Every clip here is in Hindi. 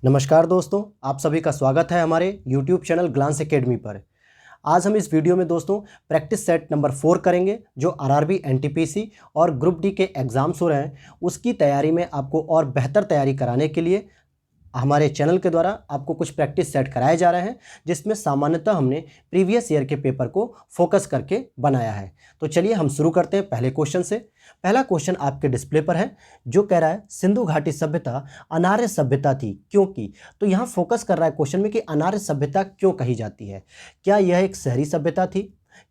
नमस्कार दोस्तों, आप सभी का स्वागत है हमारे YouTube चैनल ग्लांस एकेडमी पर। आज हम इस वीडियो में दोस्तों प्रैक्टिस सेट नंबर 4 करेंगे जो आरआरबी, एनटीपीसी और ग्रुप डी के एग्ज़ाम्स हो रहे हैं उसकी तैयारी में आपको और बेहतर तैयारी कराने के लिए हमारे चैनल के द्वारा आपको कुछ प्रैक्टिस सेट कराए जा रहे हैं, जिसमें सामान्यतः हमने प्रीवियस ईयर के पेपर को फोकस करके बनाया है। तो चलिए हम शुरू करते हैं पहले क्वेश्चन से। पहला क्वेश्चन आपके डिस्प्ले पर है जो कह रहा है सिंधु घाटी सभ्यता अनार्य सभ्यता थी क्योंकि। तो यहाँ फोकस कर रहा है क्वेश्चन में कि अनार्य सभ्यता क्यों कही जाती है। क्या यह एक शहरी सभ्यता थी?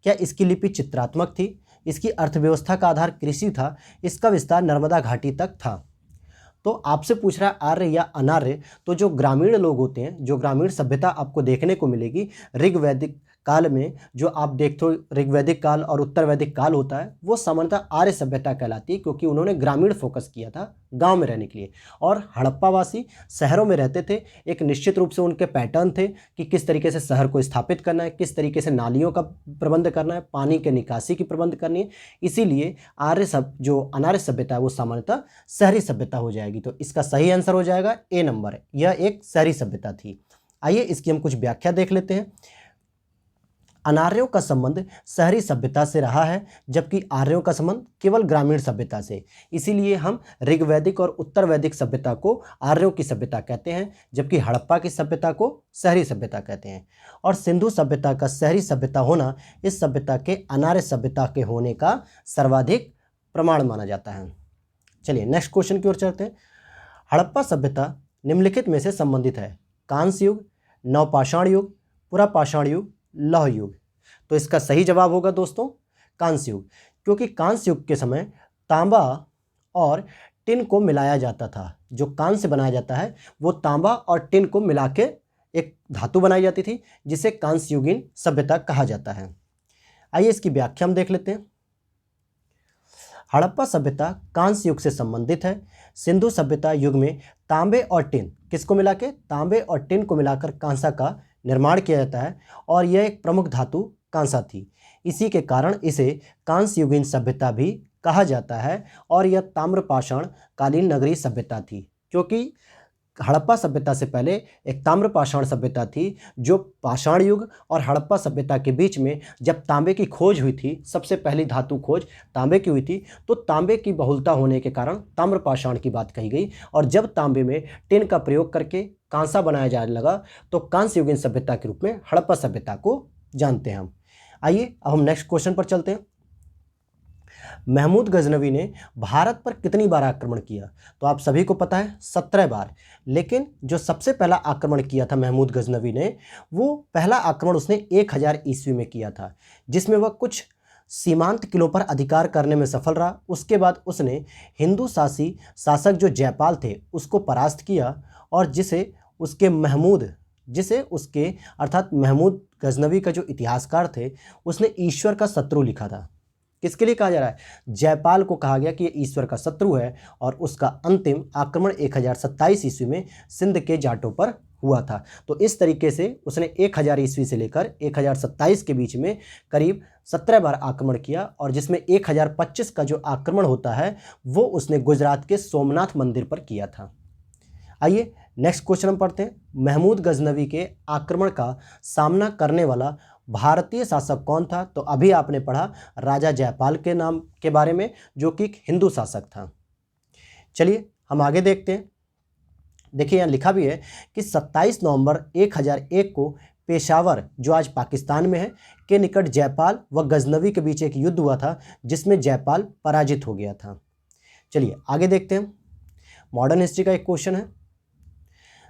क्या इसकी लिपि चित्रात्मक थी? इसकी अर्थव्यवस्था का आधार कृषि था? इसका विस्तार नर्मदा घाटी तक था? तो आपसे पूछ रहा है आर्य या अनार्य। तो जो ग्रामीण लोग होते हैं, जो ग्रामीण सभ्यता आपको देखने को मिलेगी ऋग्वैदिक काल में, जो आप देखते हो ऋग्वैदिक काल और उत्तर वैदिक काल होता है, वो सामान्यतः आर्य सभ्यता कहलाती है क्योंकि उन्होंने ग्रामीण फोकस किया था गांव में रहने के लिए। और हड़प्पावासी शहरों में रहते थे। एक निश्चित रूप से उनके पैटर्न थे कि किस तरीके से शहर को स्थापित करना है, किस तरीके से नालियों का प्रबंध करना है, पानी के निकासी की प्रबंध करनी है। इसीलिए जो अनार्य सभ्यता है वो सामान्यतः शहरी सभ्यता हो जाएगी। तो इसका सही आंसर हो जाएगा ए नंबर, यह एक शहरी सभ्यता थी। आइए इसकी हम कुछ व्याख्या देख लेते हैं। अनार्यों का संबंध शहरी सभ्यता से रहा है जबकि आर्यों का संबंध केवल ग्रामीण सभ्यता से। इसीलिए हम ऋग्वैदिक और उत्तर वैदिक सभ्यता को आर्यों की सभ्यता कहते हैं, जबकि हड़प्पा की सभ्यता को शहरी सभ्यता कहते हैं। और सिंधु सभ्यता का शहरी सभ्यता होना इस सभ्यता के अनार्य सभ्यता के होने का सर्वाधिक प्रमाण माना जाता है। चलिए नेक्स्ट क्वेश्चन की ओर चलते हैं। हड़प्पा सभ्यता निम्नलिखित में से संबंधित है? कांस्य युग, नवपाषाण युग, पुरापाषाण युग, लौह युग। तो इसका सही जवाब होगा दोस्तों कांस्य युग, क्योंकि कांस्य युग के समय तांबा और टिन को मिलाया जाता था। जो कांस्य बनाया जाता है वो तांबा और टिन को मिला के एक धातु बनाई जाती थी जिसे कांस्य युगीन सभ्यता कहा जाता है। आइए इसकी व्याख्या हम देख लेते हैं। हड़प्पा सभ्यता कांस्य युग से संबंधित है। सिंधु सभ्यता युग में तांबे और टिन किसको मिला के, तांबे और टिन को मिलाकर कांसा का निर्माण किया जाता है और यह एक प्रमुख धातु कांसा थी। इसी के कारण इसे कांस्य युगीन सभ्यता भी कहा जाता है और यह ताम्रपाषाण कालीन नगरीय सभ्यता थी, क्योंकि हड़प्पा सभ्यता से पहले एक ताम्रपाषाण सभ्यता थी। जो पाषाण युग और हड़प्पा सभ्यता के बीच में जब तांबे की खोज हुई थी, सबसे पहली धातु खोज तांबे की हुई थी, तो तांबे की बहुलता होने के कारण ताम्रपाषाण की बात कही गई। और जब तांबे में टिन का प्रयोग करके कांसा बनाया जाने लगा तो कांस्य युगीन सभ्यता के रूप में हड़प्पा सभ्यता को जानते हैं हम। आइए अब हम नेक्स्ट क्वेश्चन पर चलते हैं। महमूद गजनवी ने भारत पर कितनी बार आक्रमण किया? तो आप सभी को पता है 17 बार। लेकिन जो सबसे पहला आक्रमण किया था महमूद गजनवी ने, वो पहला आक्रमण उसने 1000 ईस्वी में किया था, जिसमें वह कुछ सीमांत किलों पर अधिकार करने में सफल रहा। उसके बाद उसने हिंदू शासी शासक जो जयपाल थे उसको परास्त किया और जिसे उसके अर्थात महमूद गजनवी का जो इतिहासकार थे उसने ईश्वर का शत्रु लिखा था। किसके लिए कहा जा रहा है? जयपाल को कहा गया कि ये ईश्वर का शत्रु है। और उसका अंतिम आक्रमण 1027 ईस्वी में सिंध के जाटों पर हुआ था। तो इस तरीके से उसने 1000 ईस्वी से लेकर 1027 के बीच में करीब 17 बार आक्रमण किया, और जिसमें 1025 का जो आक्रमण होता है वो उसने गुजरात के सोमनाथ मंदिर पर किया था। आइए नेक्स्ट क्वेश्चन हम पढ़ते हैं। महमूद गजनवी के आक्रमण का सामना करने वाला भारतीय शासक कौन था? तो अभी आपने पढ़ा राजा जयपाल के नाम के बारे में, जो कि एक हिंदू शासक था। चलिए हम आगे देखते हैं। देखिए यहाँ लिखा भी है कि 27 नवंबर 1001 को पेशावर, जो आज पाकिस्तान में है, के निकट जयपाल व गजनवी के बीच एक युद्ध हुआ था जिसमें जयपाल पराजित हो गया था। चलिए आगे देखते हैं। मॉडर्न हिस्ट्री का एक क्वेश्चन है।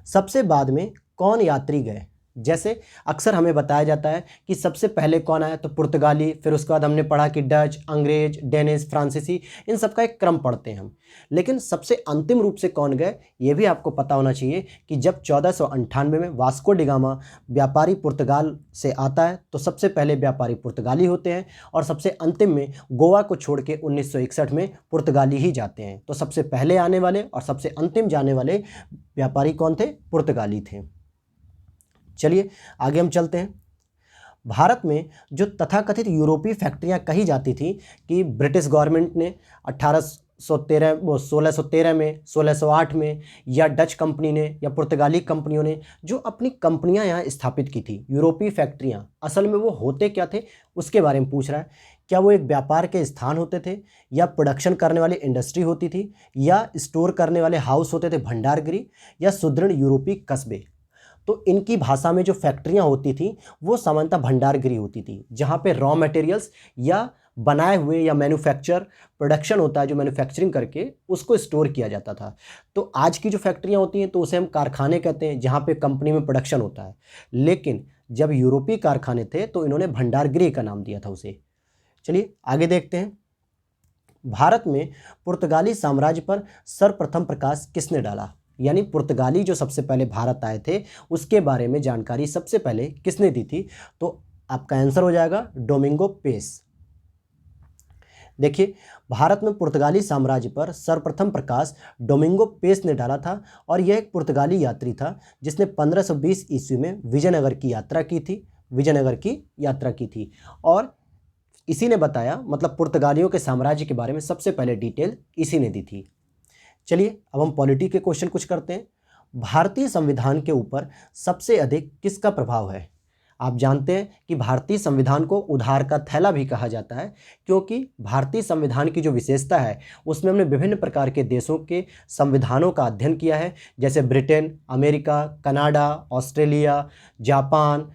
सबसे बाद में कौन यात्री गए? जैसे अक्सर हमें बताया जाता है कि सबसे पहले कौन आया, तो पुर्तगाली, फिर उसके बाद हमने पढ़ा कि डच, अंग्रेज, डेनिश, फ्रांसीसी, इन सब का एक क्रम पढ़ते हैं हम। लेकिन सबसे अंतिम रूप से कौन गए ये भी आपको पता होना चाहिए कि जब 1498 में वास्को डिगामा व्यापारी पुर्तगाल से आता है तो सबसे पहले व्यापारी पुर्तगाली होते हैं और सबसे अंतिम में गोवा को छोड़ के 1961 में पुर्तगाली ही जाते हैं। तो सबसे पहले आने वाले और सबसे अंतिम जाने वाले व्यापारी कौन थे? पुर्तगाली थे। चलिए आगे हम चलते हैं। भारत में जो तथाकथित यूरोपीय फैक्ट्रियां कही जाती थी कि ब्रिटिश गवर्नमेंट ने 1613 वो 1613 में, 1608 में, या डच कंपनी ने या पुर्तगाली कंपनियों ने जो अपनी कंपनियां यहाँ स्थापित की थी, यूरोपीय फैक्ट्रियां, असल में वो होते क्या थे उसके बारे में पूछ रहा है। क्या वो एक व्यापार के स्थान होते थे, या प्रोडक्शन करने वाली इंडस्ट्री होती थी, या स्टोर करने वाले हाउस होते थे, भंडारगृह, या सुदृढ़ यूरोपीय कस्बे। तो इनकी भाषा में जो फैक्ट्रियां होती थी वो सामान्यतः भंडारगृह होती थी, जहाँ पे रॉ मटेरियल्स या बनाए हुए या मैन्युफैक्चर प्रोडक्शन होता है, जो मैन्युफैक्चरिंग करके उसको स्टोर किया जाता था। तो आज की जो फैक्ट्रियां होती हैं तो उसे हम कारखाने कहते हैं, जहाँ पे कंपनी में प्रोडक्शन होता है। लेकिन जब यूरोपीय कारखाने थे तो इन्होंने भंडारगृह का नाम दिया था उसे। चलिए आगे देखते हैं। भारत में पुर्तगाली साम्राज्य पर सर्वप्रथम प्रकाश किसने डाला, यानी पुर्तगाली जो सबसे पहले भारत आए थे उसके बारे में जानकारी सबसे पहले किसने दी थी, तो आपका आंसर हो जाएगा डोमिंगो पेस। देखिए, भारत में पुर्तगाली साम्राज्य पर सर्वप्रथम प्रकाश डोमिंगो पेस ने डाला था, और यह एक पुर्तगाली यात्री था जिसने 1520 ईस्वी में विजयनगर की यात्रा की थी, और इसी ने बताया, मतलब पुर्तगालियों के साम्राज्य के बारे में सबसे पहले डिटेल इसी ने दी थी। चलिए अब हम पॉलिटी के क्वेश्चन कुछ करते हैं। भारतीय संविधान के ऊपर सबसे अधिक किसका प्रभाव है? आप जानते हैं कि भारतीय संविधान को उधार का थैला भी कहा जाता है, क्योंकि भारतीय संविधान की जो विशेषता है उसमें हमने विभिन्न प्रकार के देशों के संविधानों का अध्ययन किया है, जैसे Britain, America, Canada, Australia, Japan,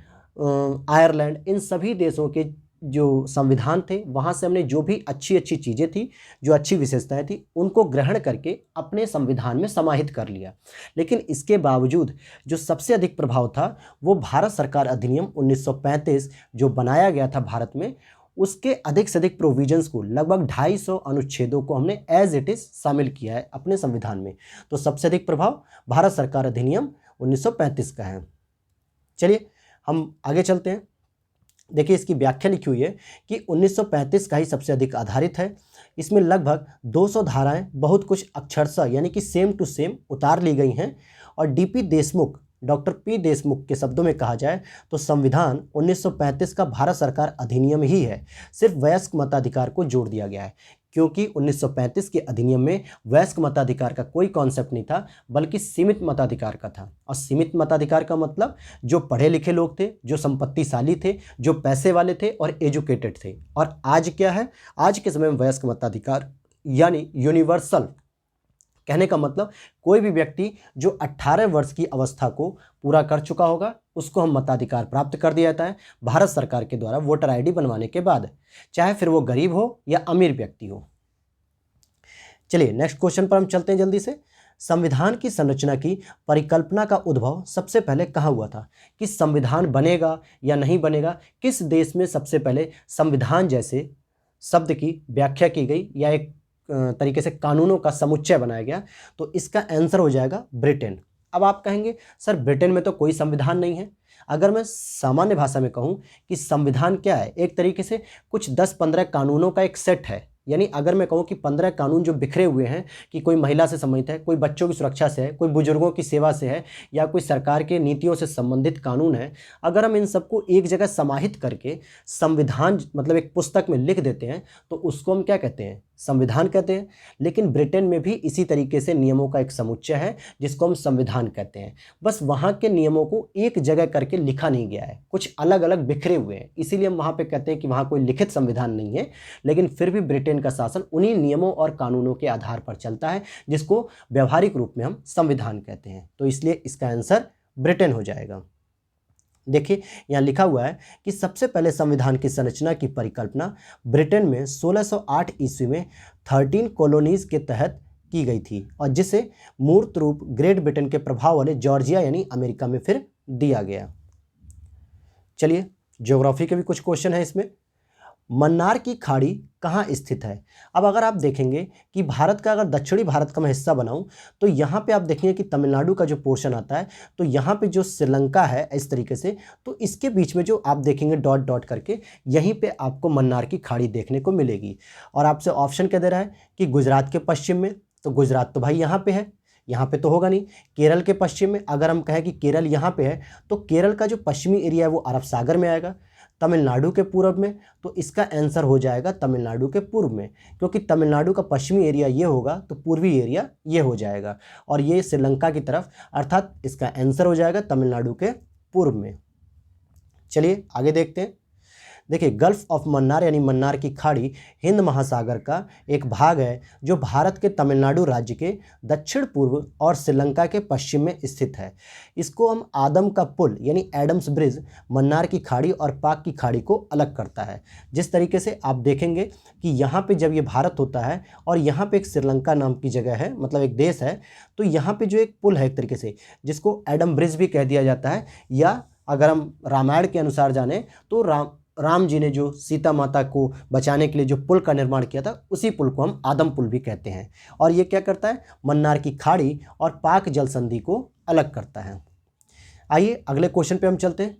Ireland, इन सभी देशों के जो संविधान थे वहाँ से हमने जो भी अच्छी अच्छी चीज़ें थी, जो अच्छी विशेषताएं थी, उनको ग्रहण करके अपने संविधान में समाहित कर लिया। लेकिन इसके बावजूद जो सबसे अधिक प्रभाव था वो भारत सरकार अधिनियम 1935 जो बनाया गया था भारत में, उसके अधिक से अधिक प्रोविजंस को, लगभग 250 अनुच्छेदों को हमने एज इट इज़ शामिल किया है अपने संविधान में। तो सबसे अधिक प्रभाव भारत सरकार अधिनियम 1935 का है। चलिए हम आगे चलते हैं। देखिए, इसकी व्याख्या लिखी हुई है कि 1935 का ही सबसे अधिक आधारित है। इसमें लगभग 200 धाराएं बहुत कुछ अक्षरशः यानी कि सेम टू सेम उतार ली गई हैं, और डॉक्टर पी देशमुख के शब्दों में कहा जाए तो संविधान 1935 का भारत सरकार अधिनियम ही है, सिर्फ वयस्क मताधिकार को जोड़ दिया गया है, क्योंकि 1935 के अधिनियम में वयस्क मताधिकार का कोई कॉन्सेप्ट नहीं था, बल्कि सीमित मताधिकार का था। और सीमित मताधिकार का मतलब जो पढ़े लिखे लोग थे, जो संपत्तिशाली थे, जो पैसे वाले थे और एजुकेटेड थे। और आज क्या है, आज के समय में वयस्क मताधिकार यानी यूनिवर्सल, कहने का मतलब कोई भी व्यक्ति जो 18 वर्ष की अवस्था को पूरा कर चुका होगा उसको हम मताधिकार प्राप्त कर दिया जाता है भारत सरकार के द्वारा वोटर आईडी बनवाने के बाद, चाहे फिर वो गरीब हो या अमीर व्यक्ति हो। चलिए नेक्स्ट क्वेश्चन पर हम चलते हैं जल्दी से। संविधान की संरचना की परिकल्पना का उद्भव सबसे पहले कहाँ हुआ था? कि संविधान बनेगा या नहीं बनेगा, किस देश में सबसे पहले संविधान जैसे शब्द की व्याख्या की गई या एक तरीके से कानूनों का समुच्चय बनाया गया? तो इसका आंसर हो जाएगा ब्रिटेन। अब आप कहेंगे सर ब्रिटेन में तो कोई संविधान नहीं है। अगर मैं सामान्य भाषा में कहूँ कि संविधान क्या है, एक तरीके से कुछ 10-15 कानूनों का एक सेट है। यानी अगर मैं कहूँ कि 15 कानून जो बिखरे हुए हैं, कि कोई महिला से संबंधित है, कोई बच्चों की सुरक्षा से है, कोई बुजुर्गों की सेवा से है, या कोई सरकार के नीतियों से संबंधित कानून है, अगर हम इन सबको एक जगह समाहित करके संविधान मतलब एक पुस्तक में लिख देते हैं तो उसको हम क्या कहते हैं? संविधान कहते हैं। लेकिन ब्रिटेन में भी इसी तरीके से नियमों का एक समुच्चय है जिसको हम संविधान कहते हैं। बस वहाँ के नियमों को एक जगह करके लिखा नहीं गया है, कुछ अलग अलग बिखरे हुए हैं, इसीलिए हम वहाँ पे कहते हैं कि वहाँ कोई लिखित संविधान नहीं है। लेकिन फिर भी ब्रिटेन का शासन उन्हीं नियमों और कानूनों के आधार पर चलता है जिसको व्यावहारिक रूप में हम संविधान कहते हैं। तो इसलिए इसका आंसर ब्रिटेन हो जाएगा। देखिए यहाँ लिखा हुआ है कि सबसे पहले संविधान की संरचना की परिकल्पना ब्रिटेन में 1608 ईस्वी में 13 कॉलोनीज के तहत की गई थी, और जिसे मूर्त रूप ग्रेट ब्रिटेन के प्रभाव वाले जॉर्जिया यानी अमेरिका में फिर दिया गया। चलिए ज्योग्राफी के भी कुछ क्वेश्चन है इसमें। मन्नार की खाड़ी कहाँ स्थित है? अब अगर आप देखेंगे कि भारत का, अगर दक्षिणी भारत का मैं हिस्सा बनाऊं तो यहाँ पे आप देखेंगे कि तमिलनाडु का जो पोर्शन आता है, तो यहाँ पे जो श्रीलंका है इस तरीके से, तो इसके बीच में जो आप देखेंगे डॉट डॉट करके, यहीं पे आपको मन्नार की खाड़ी देखने को मिलेगी। और आपसे ऑप्शन क्या दे रहा है कि गुजरात के पश्चिम में, तो गुजरात तो भाई यहाँ पे है, यहाँ पे तो होगा नहीं। केरल के पश्चिम में, अगर हम कहें कि केरल यहाँ पे है, तो केरल का जो पश्चिमी एरिया है वो अरब सागर में आएगा। तमिलनाडु के पूर्व में, तो इसका आंसर हो जाएगा तमिलनाडु के पूर्व में, क्योंकि तमिलनाडु का पश्चिमी एरिया ये होगा तो पूर्वी एरिया ये हो जाएगा, और ये श्रीलंका की तरफ, अर्थात इसका आंसर हो जाएगा तमिलनाडु के पूर्व में। चलिए आगे देखते हैं। देखिए, गल्फ ऑफ मन्नार यानी मन्नार की खाड़ी हिंद महासागर का एक भाग है जो भारत के तमिलनाडु राज्य के दक्षिण पूर्व और श्रीलंका के पश्चिम में स्थित है। इसको हम आदम का पुल यानी एडम्स ब्रिज मन्नार की खाड़ी और पाक की खाड़ी को अलग करता है। जिस तरीके से आप देखेंगे कि यहाँ पे जब ये भारत होता है और यहाँ पे एक श्रीलंका नाम की जगह है, मतलब एक देश है, तो यहाँ पे जो एक पुल है एक तरीके से, जिसको एडम ब्रिज भी कह दिया जाता है, या अगर हम रामायण के अनुसार जाने तो राम जी ने जो सीता माता को बचाने के लिए जो पुल का निर्माण किया था, उसी पुल को हम आदम पुल भी कहते हैं। और ये क्या करता है, मन्नार की खाड़ी और पाक जल संधि को अलग करता है। आइए अगले क्वेश्चन पे हम चलते हैं।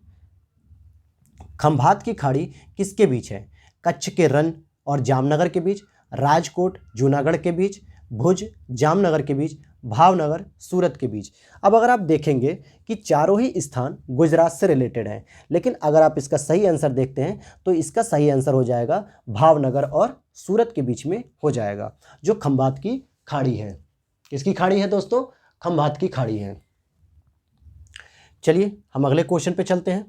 खंभात की खाड़ी किसके बीच है? कच्छ के रन और जामनगर के बीच, राजकोट जूनागढ़ के बीच, भुज जामनगर के बीच, भावनगर सूरत के बीच। अब अगर आप देखेंगे कि चारों ही स्थान गुजरात से रिलेटेड हैं, लेकिन अगर आप इसका सही आंसर देखते हैं तो इसका सही आंसर हो जाएगा भावनगर और सूरत के बीच में हो जाएगा, जो खंभात की खाड़ी है। किसकी खाड़ी है दोस्तों? खंभात की खाड़ी है। चलिए हम अगले क्वेश्चन पे चलते हैं।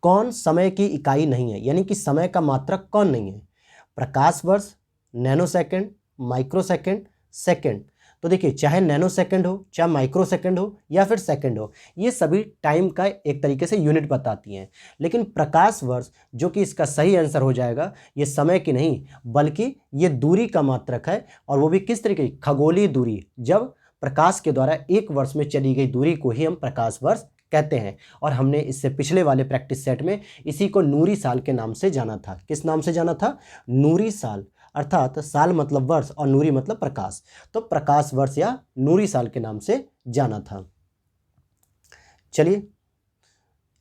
कौन समय की इकाई नहीं है, यानी कि समय का मात्रक कौन नहीं है? प्रकाश वर्ष, nano second, micro second, second. तो देखिए, चाहे नैनो सेकंड हो, चाहे माइक्रो सेकंड हो, या फिर सेकंड हो, ये सभी टाइम का एक तरीके से यूनिट बताती हैं। लेकिन प्रकाश वर्ष, जो कि इसका सही आंसर हो जाएगा, ये समय की नहीं बल्कि ये दूरी का मात्रक है, और वो भी किस तरीके की? खगोलीय दूरी। जब प्रकाश के द्वारा एक वर्ष में चली गई दूरी को ही हम प्रकाश वर्ष कहते हैं। और हमने इससे पिछले वाले प्रैक्टिस सेट में इसी को नूरी साल के नाम से जाना था। किस नाम से जाना था? नूरी साल, अर्थात साल मतलब वर्ष और नूरी मतलब प्रकाश, तो प्रकाश वर्ष या नूरी साल के नाम से जाना था। चलिए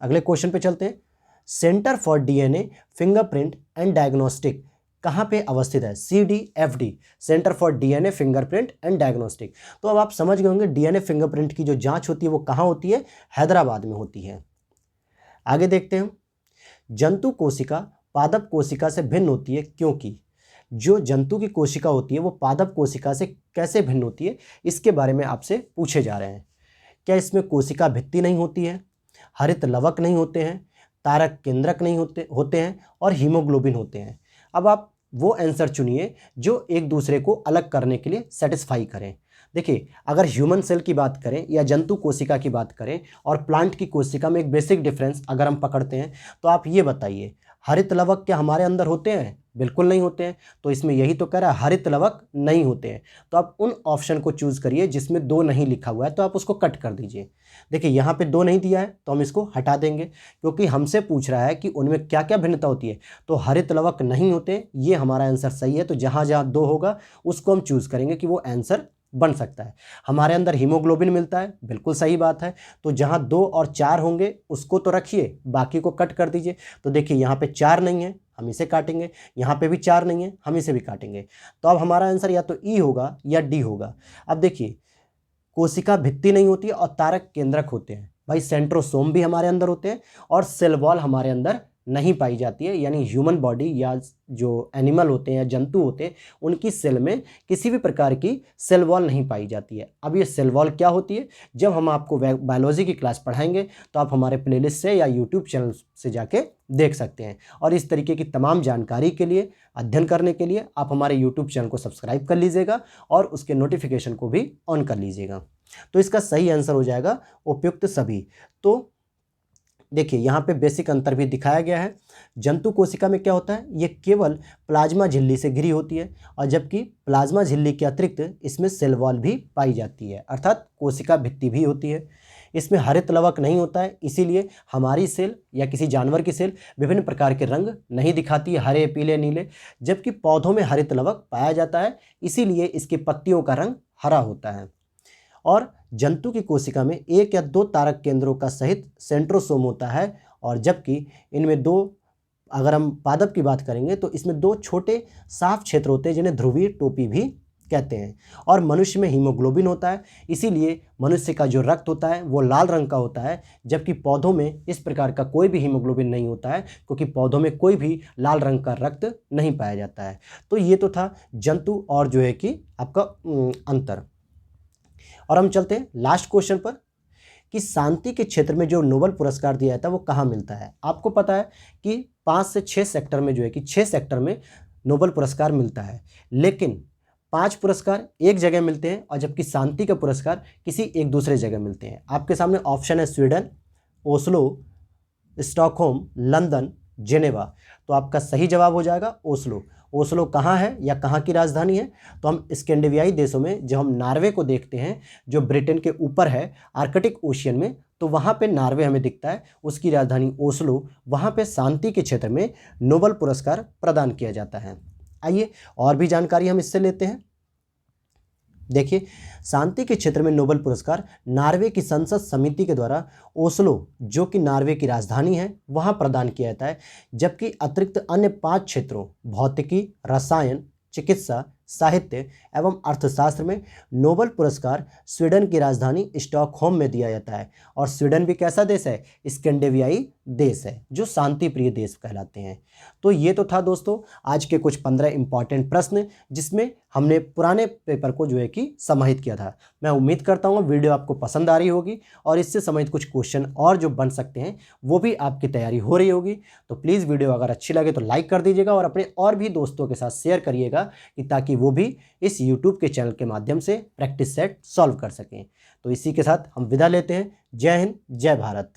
अगले क्वेश्चन पे चलते हैं। Centre for DNA fingerprint and diagnostic कहाँ पे अवस्थित है? CDFD, centre for DNA fingerprint and diagnostic. तो अब आप समझ गए होंगे डीएनए फिंगरप्रिंट की जो जांच होती है वो कहाँ होती है? हैदराबाद में होती है। आगे देखते हैं। जंतु कोशिका पादप कोशिका से भिन्न होती है क्योंकि? जो जंतु की कोशिका होती है वो पादप कोशिका से कैसे भिन्न होती है, इसके बारे में आपसे पूछे जा रहे हैं। क्या इसमें कोशिका भित्ति नहीं होती है, हरित लवक नहीं होते हैं, तारक केंद्रक नहीं होते हैं, और हीमोग्लोबिन होते हैं? अब आप वो आंसर चुनिए जो एक दूसरे को अलग करने के लिए सेटिस्फाई करें। देखिए, अगर ह्यूमन सेल की बात करें या जंतु कोशिका की बात करें और प्लांट की कोशिका में एक बेसिक डिफरेंस अगर हम पकड़ते हैं, तो आप ये बताइए, हरित लवक क्या हमारे अंदर होते हैं? बिल्कुल नहीं होते हैं। तो इसमें यही तो कह रहा है हरित लवक नहीं होते हैं। तो आप उन ऑप्शन को चूज करिए जिसमें 2 नहीं लिखा हुआ है, तो आप उसको कट कर दीजिए। देखिए, यहाँ पे 2 नहीं दिया है तो हम इसको हटा देंगे, क्योंकि हमसे पूछ रहा है कि उनमें क्या क्या भिन्नता होती है। तो हरित लवक नहीं होते, ये हमारा आंसर सही है। तो जहाँ जहाँ 2 होगा उसको हम चूज करेंगे कि वो आंसर बन सकता है। हमारे अंदर हीमोग्लोबिन मिलता है, बिल्कुल सही बात है। तो जहाँ 2 और 4 होंगे उसको तो रखिए, बाकी को कट कर दीजिए। तो देखिए, यहाँ पे 4 नहीं है, हम इसे काटेंगे। यहाँ पे भी 4 नहीं है, हम इसे भी काटेंगे। तो अब हमारा आंसर या तो ई होगा या डी होगा। अब देखिए, कोशिका भित्ति नहीं होती है और तारक केंद्रक होते हैं। भाई, सेंट्रोसोम भी हमारे अंदर होते हैं और सेल वॉल हमारे अंदर नहीं पाई जाती है। यानी ह्यूमन बॉडी या जो एनिमल होते हैं या जंतु होते हैं, उनकी सेल में किसी भी प्रकार की सेल वॉल नहीं पाई जाती है। अब ये सेल वॉल क्या होती है, जब हम आपको बायोलॉजी की क्लास पढ़ाएंगे तो आप हमारे प्लेलिस्ट से या यूट्यूब चैनल से जाके देख सकते हैं। और इस तरीके की तमाम जानकारी के लिए, अध्ययन करने के लिए आप हमारे यूट्यूब चैनल को सब्सक्राइब कर लीजिएगा और उसके नोटिफिकेशन को भी ऑन कर लीजिएगा। तो इसका सही आंसर हो जाएगा उपयुक्त सभी। तो देखिए, यहाँ पे बेसिक अंतर भी दिखाया गया है। जंतु कोशिका में क्या होता है, ये केवल प्लाज्मा झिल्ली से घिरी होती है, और जबकि प्लाज्मा झिल्ली के अतिरिक्त इसमें सेल वॉल भी पाई जाती है, अर्थात कोशिका भित्ति भी होती है। इसमें हरित लवक नहीं होता है, इसीलिए हमारी सेल या किसी जानवर की सेल विभिन्न प्रकार के रंग नहीं दिखाती है, हरे, पीले, नीले। जबकि पौधों में हरित लवक पाया जाता है, इसीलिए इसकी पत्तियों का रंग हरा होता है। और जंतु की कोशिका में 1 या 2 तारक केंद्रों का सहित सेंट्रोसोम होता है, और जबकि इनमें 2, अगर हम पादप की बात करेंगे तो इसमें 2 छोटे साफ क्षेत्र होते हैं जिन्हें ध्रुवीय टोपी भी कहते हैं। और मनुष्य में हीमोग्लोबिन होता है, इसीलिए मनुष्य का जो रक्त होता है वो लाल रंग का होता है, जबकि पौधों में इस प्रकार का कोई भी हीमोग्लोबिन नहीं होता है, क्योंकि पौधों में कोई भी लाल रंग का रक्त नहीं पाया जाता है। तो ये तो था जंतु और जो है कि आपका अंतर। और हम चलते हैं लास्ट क्वेश्चन पर कि शांति के क्षेत्र में जो नोबेल पुरस्कार दिया जाता है वो कहाँ मिलता है। आपको पता है कि 5 से 6 सेक्टर में जो है कि 6 सेक्टर में नोबेल पुरस्कार मिलता है, लेकिन 5 पुरस्कार एक जगह मिलते हैं और जबकि शांति का पुरस्कार किसी एक दूसरे जगह मिलते हैं। आपके सामने ऑप्शन है Sweden, Oslo, Stockholm, London, Geneva. तो आपका सही जवाब हो जाएगा ओस्लो। ओस्लो कहाँ है या कहाँ की राजधानी है? तो हम स्कैंडिनेवियाई देशों में जब हम नॉर्वे को देखते हैं, जो ब्रिटेन के ऊपर है आर्कटिक ओशियन में, तो वहाँ पे नॉर्वे हमें दिखता है, उसकी राजधानी ओस्लो। वहाँ पे शांति के क्षेत्र में नोबेल पुरस्कार प्रदान किया जाता है। आइए और भी जानकारी हम इससे लेते हैं। देखिए, शांति के क्षेत्र में नोबेल पुरस्कार नॉर्वे की संसद समिति के द्वारा ओस्लो, जो कि नॉर्वे की राजधानी है, वहां प्रदान किया जाता है, जबकि अतिरिक्त अन्य 5 क्षेत्रों भौतिकी, रसायन, चिकित्सा, साहित्य एवं अर्थशास्त्र में नोबेल पुरस्कार स्वीडन की राजधानी स्टॉकहोम में दिया जाता है। और स्वीडन भी कैसा देश है? स्कैंडिनेवियाई देश है, जो शांति प्रिय देश कहलाते हैं। तो ये तो था दोस्तों आज के कुछ 15 इंपॉर्टेंट प्रश्न, जिसमें हमने पुराने पेपर को जो है कि समाहित किया था। मैं उम्मीद करता हूँ वीडियो आपको पसंद आ रही होगी और इससे संबंधित कुछ क्वेश्चन और जो बन सकते हैं वो भी आपकी तैयारी हो रही होगी। तो प्लीज़ वीडियो अगर अच्छी लगे तो लाइक कर दीजिएगा और अपने और भी दोस्तों के साथ शेयर करिएगा, कि ताकि वो भी इस यूट्यूब के चैनल के माध्यम से प्रैक्टिस सेट सॉल्व कर सकें। तो इसी के साथ हम विदा लेते हैं। जय हिंद, जय भारत।